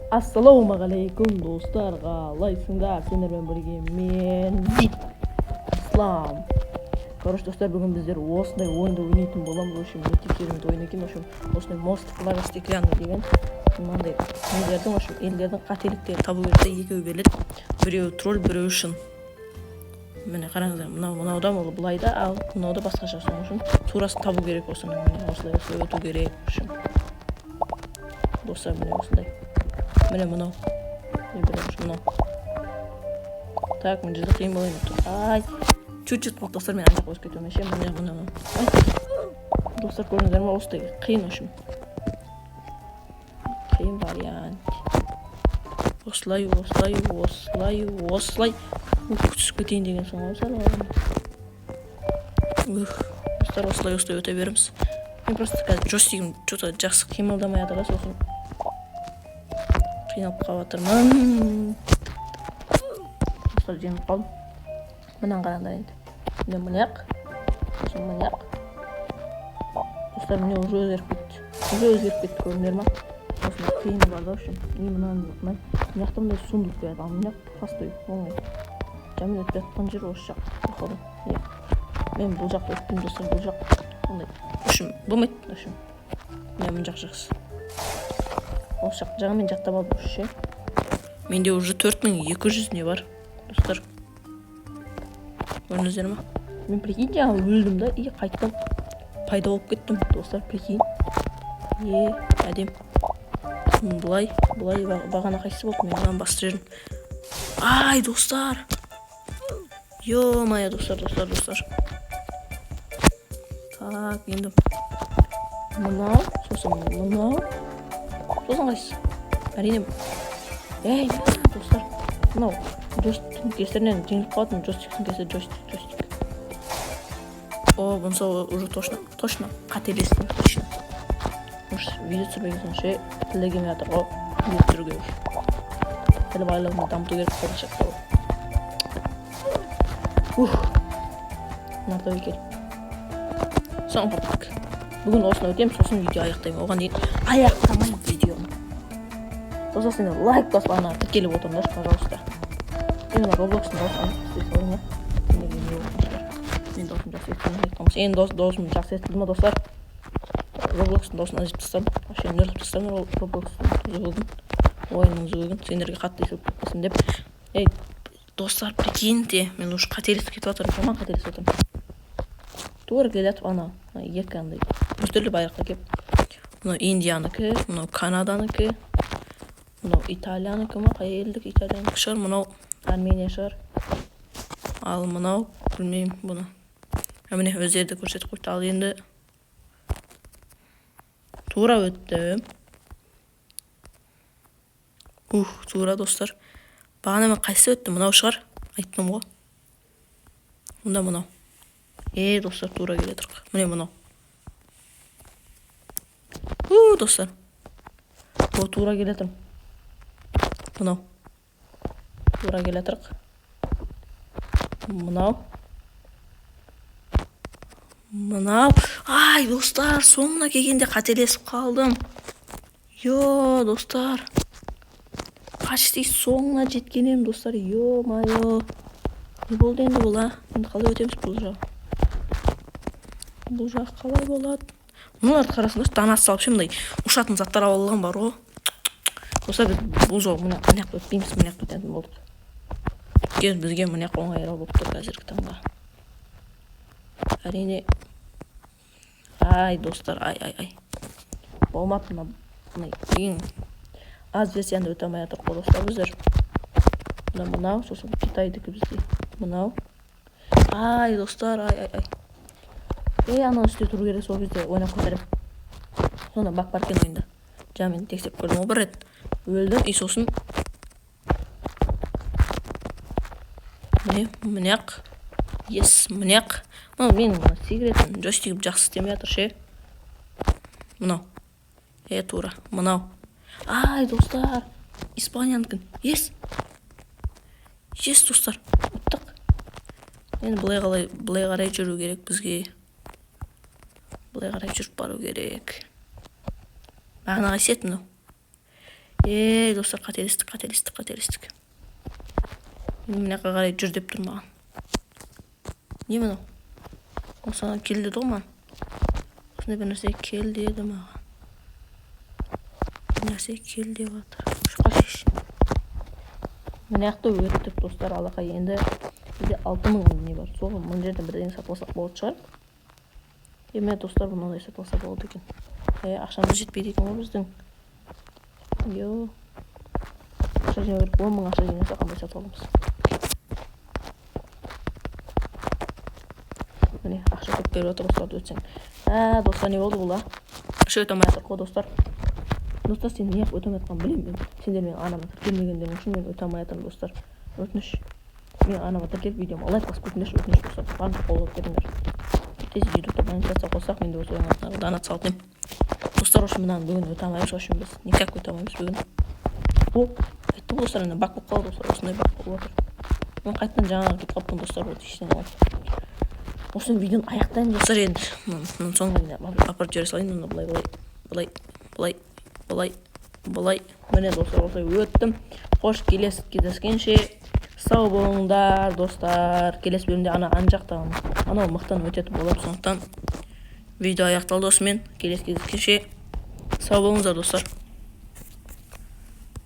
Ассалаумағалейкум достар, қалайсыңдар? Сендермен бірге мен Ислам. Короче, достар, бүгін біздер осындай ойынды ойнайтын боламыз. В общем, не тексеруімді ойын екен. В общем, осындай мост клава стеклянный деген мынандай нелердің, в общем, елдердің қателіктерін табу керек те, екеуі беріледі. Біреуі тролль, біреуі шын. Міне қараңыздар, мынауда ол былай да, ал мынауда басқаша. Соның үшін турасын табу керек осының. Міне осылай өту керек. Достар, міне осындай. Міне мынау. Мынау. Так, мен жүзді қиын болайын. Ай, чуть-чуть достар, мен аңдап қойып кетуім ше. Міне. Достар, көріңіздер ме, осылай қиын үшін. Қиын вариант. Осылай. Түсіп кетейін деген соң осылай. Достар, осылай өте береміз. Мен просто қазір джойстигім что-то жақсы қимылдамай жатыр, сосын қиналып қалыватырмын. Достар, жеңіп қалдым. Мынаны қараңдар енді. Міне мыняқ. Сосын мыняқ. Достар, міне уже өзгеріп кетті. Көріңдер ма? Осындай қиын бар да, үшін. Мынаны мыняқта мындай сундук қояды, ал мыняқ простой, оңай. Жамин өтіп жатқан жер осы жақ. Мен бұл жақта өттім, достар, бұл жақ. Ондай. Үшін болмайды, үшін. Мен мұн жақ жақсы. Осы жақ мен жаттап алдым ше. Менде уже 4200 не бар, достар. Көрдіңіздер ма? Мен прикинь, жаңа өлдім да, и қайтадан пайда болып кеттім, достар, прикинь. Әдем. Бұлай бағана қайсы болды, мен оған бастыр жерім. Ай, достар. Ё-моё, достар. Так, енді мынау, сосын қайсы. Әрине. Достар. Мынау джойстиктің кесірінен жеңіліп қалатын, джойстиктің кесірі джойстик. О, бұнса уже точно қателестім, точно. Видео түсірмеген ше, тілі келмей жатыр ғой, видео түсіруге жүр. Тілі байлығын дамыту керек болашақта ғой. Нарда өйкел. Соң қырттық. Бүгін осыны өтем, сосын видео аяқтаймын. Оған дейін аяқтамайын видеоны. Сосын лайк басып, ана тіркеліп отырыңдар, пожалуйста. Мен Roblox'ын даусын істей салайын, я. Мен даусым жақсы естілмей. Сенің даусым жақсы естілді ма, достар? Roblox'ын даусын ажып тастам. Вообще нөріп тастам Roblox'ын зүгігін. Ойынның зүгігін. Сендерге қатты естіліп деп. Достар, прикиньте, мен уже қателесіп кетіп жатырмын. Жаман қателесіп жатырмын. Тура келетіп ана екі андай үстірлі байрақта кеп. Мынау Индияныкі, мынау Канаданыкі, мынау Италияныкі ма? Қай елдік Италияныкі шығар, мынау Армения шығар. Ал мынау, білмеймін бұны. Міне өздерді көрсетіп қойды. Ал енді тура өттім. Тура, достар. Бағана мен қайсы өттім? Мынау шығар. Айттым ғой. Мұнда мынау. Достар, тура келетір. Міне мынау. Достар. Тура келетір. Мынау. Тура келетір. Мынау. Ай, достар, соңына келгенде қателесіп қалдым. Достар. Почти соңына жеткенем, достар. Ё-майо. Не болды енді бұл, а? Енді қалай өтеміз бұл жақ? Бұл жақ қалай болады? Мұныларды қарасыңдар, данасы салып шемдай ұшатын заттар алған бар ғой. Достар, біз бұл жол мұнақ өтпейміз, мұнақ өтетін болдық. Бізге мұнақ оңайырақ болып тұр қазіргі таңда. Әрине. Ай, достар, ай. Болмапты ең аз версияны өте алмай жатыр ғой, достар, біздер. Мынау, сосын Қытайдікі бізде. Мынау. Ай, достар, ай. Ана үсте тұру керек, сол кезде ойнап көтерем. Сонда бақ бар кен ойында. Мен тексеп көрдім, ол бір рет өлдім, и сосын мыняқ. Мыняқ. Менің секретім, джойстигім жақсы істемей жатыр ше. Мынау. Тура. Мынау. Ай, достар. Испанияныкі. Достар. Ұттық. Енді бұлай қарай жүру керек бізге. Бұлай қарай жүріп бару керек. Бағана қайсет мынау. Достар, қателестік. Мына жаққа қарай жүр деп тұр маған. Не мынау? Осыған кел деді ғой маған. Осындай бір нәрсе кел деді маған. Бір нәрсе кел деп жатыр. Шыққа шеш. Мына жақта өттік достар, алақай. Енді бізде 6000 не бар. Соған мың жерден бірдеңе сатып алсақ болады шығар. Міне достар, мынандай сатып алса болады екен. Ақшамыз жетпейді екен ғой біздің. Ақша жинау керек. 10 000 ақша жинаса қандай сатып аламыз. Міне ақша көп беріп отыр достарды өтсең. Достар, не болды бұл а? Ақша өте алмай жатыр ғой достар. Достар, сен не өте алмай жатқанын білемін мен. Сендер менің анама тіркелмегендерің үшін мен өте алмай жатырмын достар. Өтініш. Мен анама тіркеліп видеома лайк басып өтініш достар. Барлық қолдап беріңдер. Тез ютубта монетизация қоссақ, мен де осы ойыңызға донат салып едім. Достар, осы мынаны бүгін өте алмаймыз, үшін біз никак өте алмаймыз бүгін. Айтты ғой достар, бак болып қалды достар, осындай бак болып отыр. Мен қайттан жаңағы кетіп қалыппын достар, вот ештеңе болмайды. Осының видеоны аяқтаймын достар енді. Соңғы апарып жібере салайын, былай. Міне достар, осылай өттім. Қош, келесі кездескенше сау болыңдар достар. Келесі бөлімде ана жақтағы анау мықтан өтетін болады, сондықтан видео аяқталды осымен. Келесі кездескенше сау болыңыздар достар.